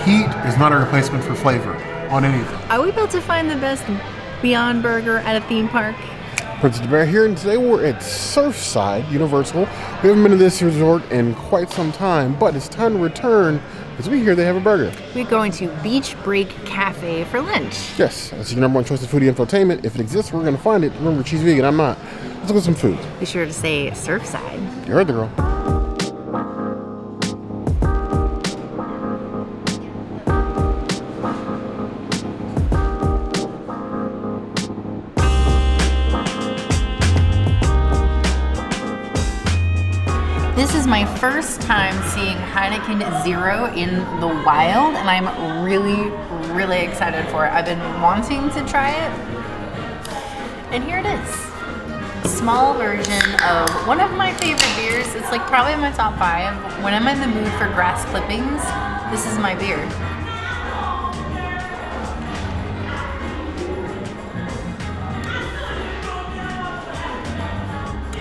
heat is not a replacement for flavor on anything. Are we about to find the best Beyond Burger at a theme park? Princess Bear here, and today we're at Surfside Universal. We haven't been to this resort in quite some time, but it's time to return because we hear they have a burger. We're going to Beach Break Cafe for lunch. Yes, that's your number one choice of foodie infotainment. If it exists, we're going to find it. Remember, she's vegan, I'm not. Let's look at some food. Be sure to say Surfside. You heard the girl. This is my first time seeing Heineken Zero in the wild, and I'm really, really excited for it. I've been wanting to try it, and here it is. A small version of one of my favorite beers. It's like probably in my top 5. When I'm in the mood for grass clippings, this is my beer.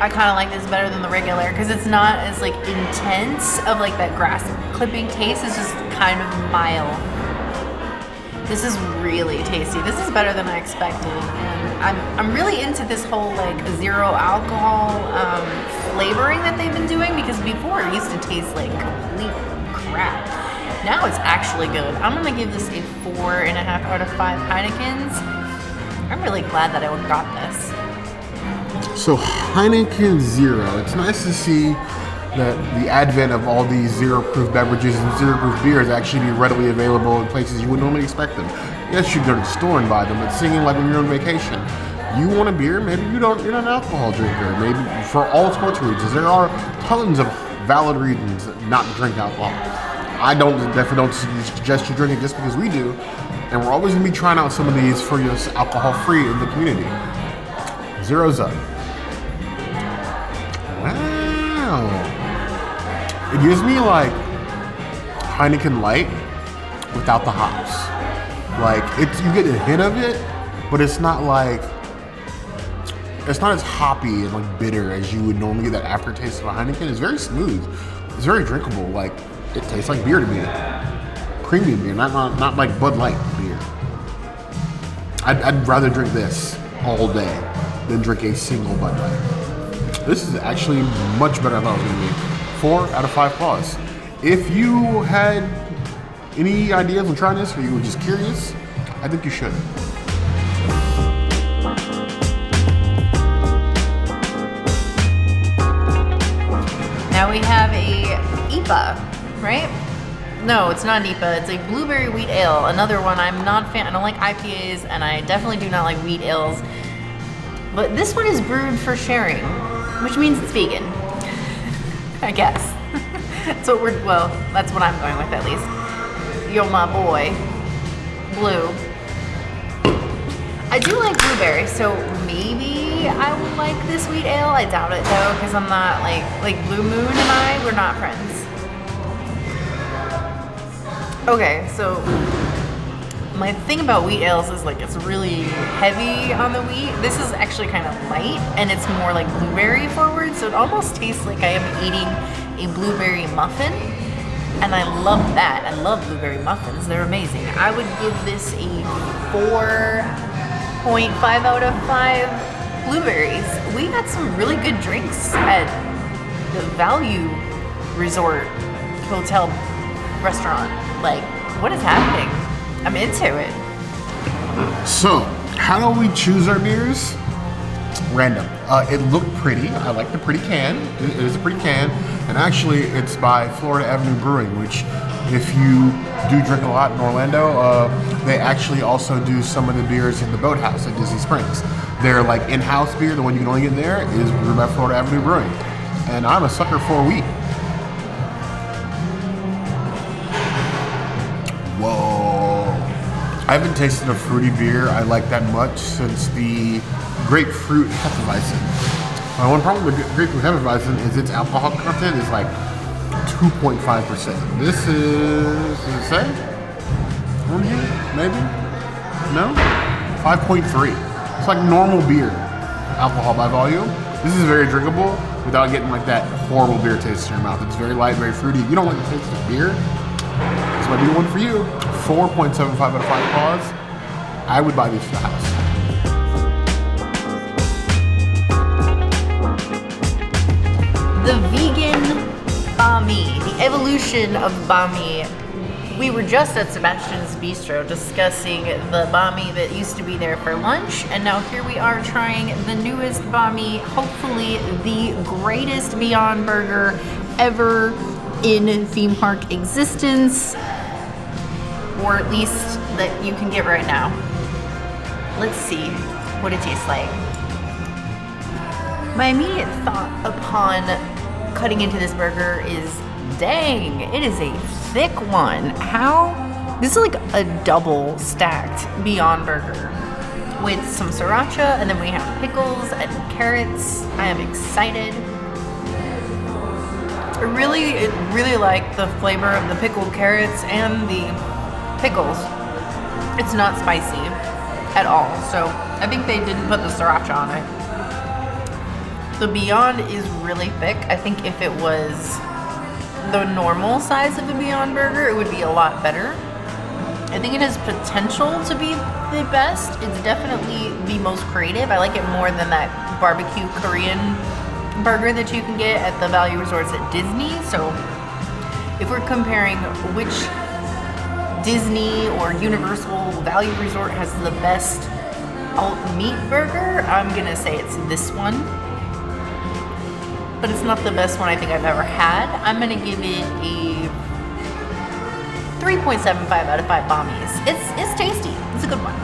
I kind of like this better than the regular because it's not as like intense of like that grass clipping taste. It's just kind of mild. This is really tasty. This is better than I expected, and I'm really into this whole like zero alcohol flavoring that they've been doing, because before it used to taste like complete crap. Now it's actually good. I'm gonna give this a 4.5 out of 5 Heinekens. I'm really glad that I got this. So Heineken Zero, it's nice to see that the advent of all these zero-proof beverages and zero-proof beers actually be readily available in places you wouldn't normally expect them. Yes, you go to the store and buy them, but singing like when you're on vacation. You want a beer, maybe you're not an alcohol drinker, maybe for all sorts of reasons. There are tons of valid reasons not to drink alcohol. I definitely don't suggest you drink it just because we do, and we're always going to be trying out some of these for you alcohol-free in the community. Zero's up. Wow. It gives me like Heineken Light without the hops. Like you get a hint of it, but it's not as hoppy and like bitter as you would normally get that aftertaste of a Heineken. It's very smooth. It's very drinkable. Like it tastes like beer to me. Premium beer, not like Bud Light beer. I'd rather drink this all day than drink a single Bud Light. This is actually much better than I thought it was going to be. 4 out of 5 claws. If you had any ideas on trying this, or you were just curious, I think you should. Now we have a IPA, right? No, it's not an IPA. It's a blueberry wheat ale. Another one I'm not a fan. I don't like IPAs, and I definitely do not like wheat ales. But this one is brewed for sharing, which means it's vegan, I guess. That's what I'm going with at least. You're my boy, Blue. I do like blueberry, so maybe I would like this wheat ale. I doubt it though, because I'm not like Blue Moon and we're not friends. Okay, so my thing about wheat ales is like it's really heavy on the wheat. This is actually kind of light, and it's more like blueberry forward, so it almost tastes like I am eating a blueberry muffin, and I love that. I love blueberry muffins. They're amazing. I would give this a 4.5 out of 5 blueberries. We got some really good drinks at the Value Resort Hotel Restaurant. Like, what is happening? I'm into it. So, how do we choose our beers? Random. It looked pretty. I like the pretty can. It is a pretty can. And actually, it's by Florida Avenue Brewing, which, if you do drink a lot in Orlando, they actually also do some of the beers in the Boathouse at Disney Springs. Their like in-house beer, the one you can only get there, is brewed by Florida Avenue Brewing. And I'm a sucker for wheat. Whoa. I haven't tasted a fruity beer I like that much since the grapefruit Hefeweizen. One problem with grapefruit Hefeweizen is its alcohol content is like 2.5%. This is, does it say? On here? Maybe? No? 5.3. It's like normal beer alcohol by volume. This is very drinkable without getting like that horrible beer taste in your mouth. It's very light, very fruity. If you don't like the taste of beer, This might be the one for you. 4.75 out of 5 claws. I would buy these for the house. The vegan banh mi, the evolution of banh mi. We were just at Sebastian's Bistro discussing the banh mi that used to be there for lunch, and now here we are trying the newest banh mi, hopefully the greatest Beyond Burger ever in theme park existence, or at least that you can get right now. Let's see what it tastes like. My immediate thought upon cutting into this burger is, dang, it is a thick one. How? This is like a double stacked Beyond Burger with some sriracha, and then we have pickles and carrots. I am excited. I really like the flavor of the pickled carrots and the pickles. It's not spicy at all, so I think they didn't put the sriracha on it. The Beyond is really thick. I think if it was the normal size of a Beyond Burger, it would be a lot better. I think it has potential to be the best. It's definitely the most creative. I like it more than that barbecue Korean burger that you can get at the value resorts at Disney. So if we're comparing which Disney or Universal value resort has the best alt meat burger, I'm gonna say it's this one. But it's not the best one I think I've ever had. I'm gonna give it a 3.75 out of 5 banh mi's. It's tasty. It's a good one.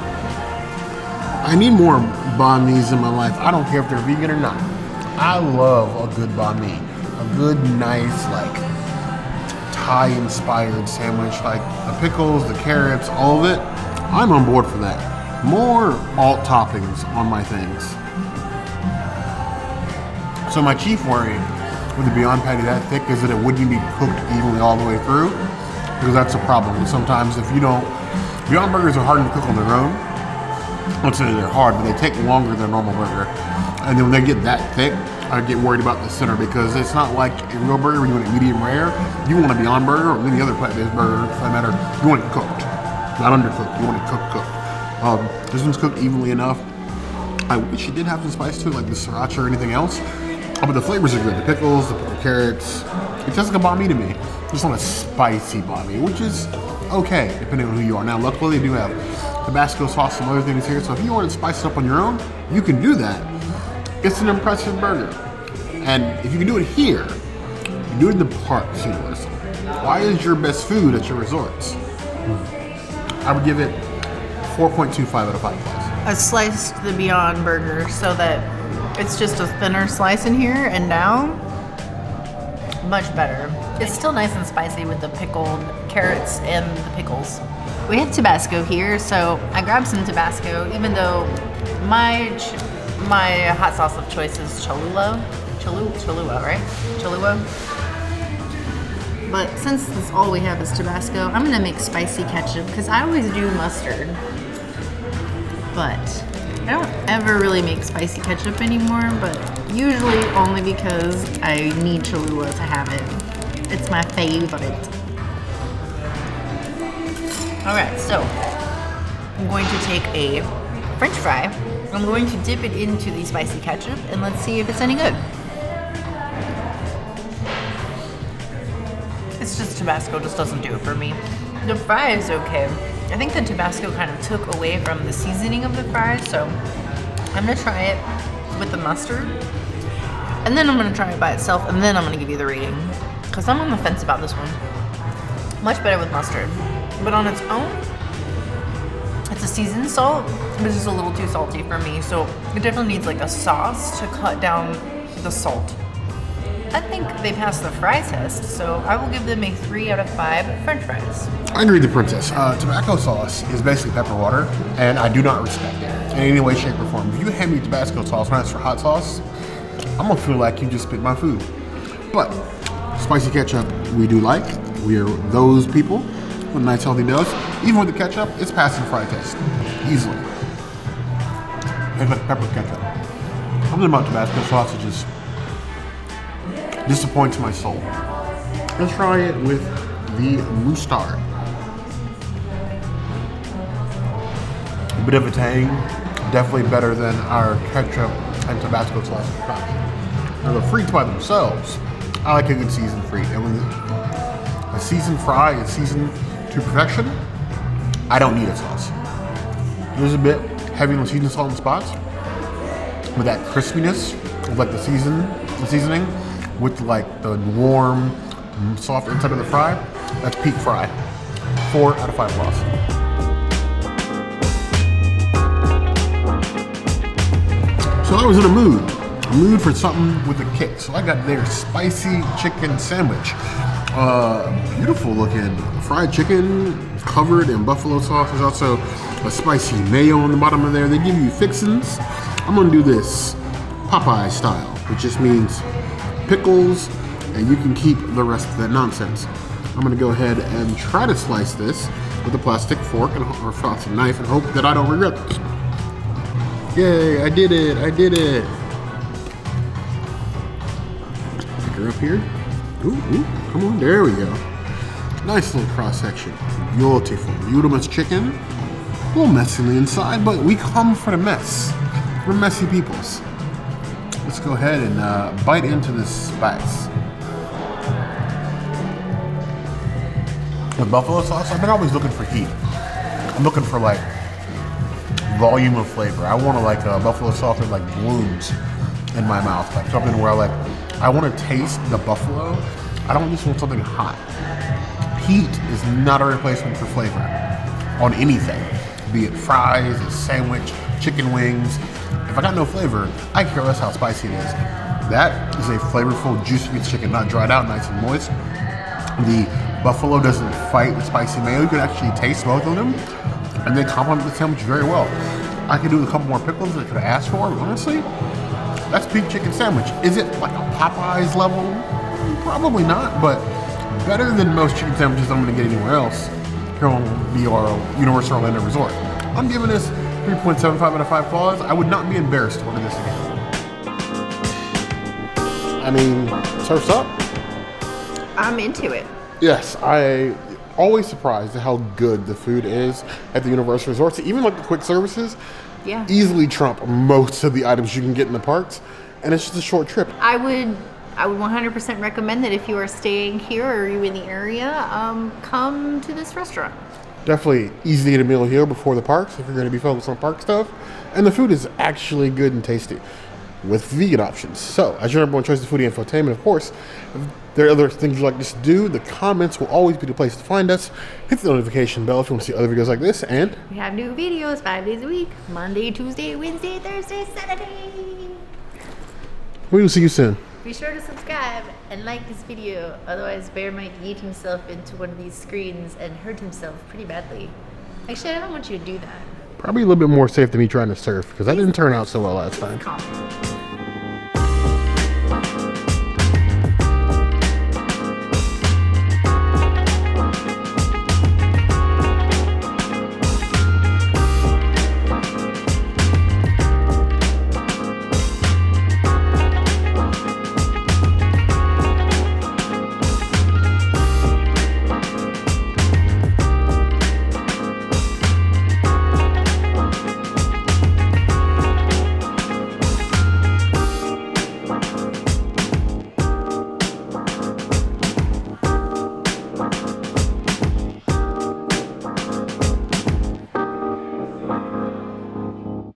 I need more banh mi's in my life. I don't care if they're vegan or not. I love a good banh mi. A good, nice, like, Thai-inspired sandwich. Like, the pickles, the carrots, all of it. I'm on board for that. More alt toppings on my things. So my chief worry with the Beyond patty that thick is that it wouldn't be cooked evenly all the way through, because that's a problem. Sometimes if you don't, Beyond Burgers are hard to cook on their own. I won't say they're hard, but they take longer than a normal burger. And then when they get that thick, I get worried about the center, because it's not like a real burger when you want it medium rare. You want a Beyond Burger or any other plant-based burger, for that matter, you want it cooked, not undercooked. You want it cooked. This one's cooked evenly enough. I wish it did have some spice to it, like the sriracha or anything else. But the flavors are good. The pickles, the carrots. It tastes like a banh mi to me. Just not a spicy banh mi, which is okay, depending on who you are. Now, luckily, they do have Tabasco sauce and other things here. So if you want to spice it up on your own, you can do that. It's an impressive burger. And if you can do it here, you do it in the parks, Universal. Why is your best food at your resorts? I would give it 4.25 out of 5 plus. I sliced the Beyond Burger so that it's just a thinner slice in here, and now, much better. It's still nice and spicy with the pickled carrots and the pickles. We have Tabasco here, so I grabbed some Tabasco, even though my hot sauce of choice is Cholula, right? Cholula. But since this all we have is Tabasco, I'm gonna make spicy ketchup, because I always do mustard. But I don't ever really make spicy ketchup anymore, but usually only because I need Cholula to have it. It's my favorite. Alright, so I'm going to take a French fry. I'm going to dip it into the spicy ketchup, and let's see if it's any good. It's just Tabasco just doesn't do it for me. The fry is okay. I think the Tabasco kind of took away from the seasoning of the fries, so I'm gonna try it with the mustard, and then I'm gonna try it by itself, and then I'm gonna give you the rating, because I'm on the fence about this one. Much better with mustard, but on its own, it's a seasoned salt, but it's just a little too salty for me, so it definitely needs like a sauce to cut down the salt. I think they passed the fry test, so I will give them a 3 out of 5 French fries. I agree with the princess. Tabasco sauce is basically pepper water, and I do not respect it in any way, shape, or form. If you hand me Tabasco sauce when it's for hot sauce, I'm gonna feel like you just spit my food. But spicy ketchup, we do like. We are those people with nice healthy dose. Even with the ketchup, it's passing the fry test easily. And like pepper ketchup. Something about Tabasco sauce is just disappoints my soul. Let's try it with the mustard. A bit of a tang, definitely better than our ketchup and Tabasco sauce. Now the frites by themselves, I like a good seasoned frite. And when a seasoned fry is seasoned to perfection, I don't need a sauce. There's a bit heavy on seasoned salt in spots, with that crispiness of like the seasoning with like the warm, soft inside of the fry. That's peak fry. 4 out of 5 plus. So I was in a mood for something with a kick. So I got their spicy chicken sandwich. Beautiful looking fried chicken covered in buffalo sauce. There's also a spicy mayo on the bottom of there. They give you fixins. I'm gonna do this Popeye style, which just means pickles, and you can keep the rest of that nonsense. I'm gonna go ahead and try to slice this with a plastic fork or frosted knife and hope that I don't regret this. Yay, I did it, I did it. Pick her up here. Ooh, come on, there we go. Nice little cross section. Beautiful, beautiful chicken. A little messy on the inside, but we come for the mess. We're messy peoples. Let's go ahead and bite into this spice. With buffalo sauce, I've been always looking for heat. I'm looking for like volume of flavor. I want to like buffalo sauce with like blooms in my mouth, like something where I want to taste the buffalo. I don't just want something hot. Heat is not a replacement for flavor on anything, be it fries, a sandwich, chicken wings. If I got no flavor, I care less how spicy it is. That is a flavorful, juicy piece of chicken, not dried out, nice and moist. The buffalo doesn't fight the spicy mayo. You can actually taste both of them, and they complement the sandwich very well. I could do with a couple more pickles that I could have asked for, but honestly, that's peak chicken sandwich. Is it like a Popeyes level? Probably not, but better than most chicken sandwiches I'm going to get anywhere else here on the Universal Orlando Resort. I'm giving this 3.75 out of 5 claws. I would not be embarrassed to order this again. I mean, surf's up. I'm into it. Yes, I always surprised at how good the food is at the Universal Resorts. Even like the quick services, easily trump most of the items you can get in the parks, and it's just a short trip. I would 100% recommend that if you are staying here or you're in the area, come to this restaurant. Definitely easy to get a meal here before the parks if you're going to be focused on park stuff. And the food is actually good and tasty with vegan options. So, as your number one choice of foodie infotainment, of course, if there are other things you'd like us to do, the comments will always be the place to find us. Hit the notification bell if you want to see other videos like this. And we have new videos 5 days a week. Monday, Tuesday, Wednesday, Thursday, Saturday. We will see you soon. Be sure to subscribe and like this video, otherwise Bear might yeet himself into one of these screens and hurt himself pretty badly. Actually, I don't want you to do that. Probably a little bit more safe than me trying to surf, because that didn't turn out so well last time. Calm.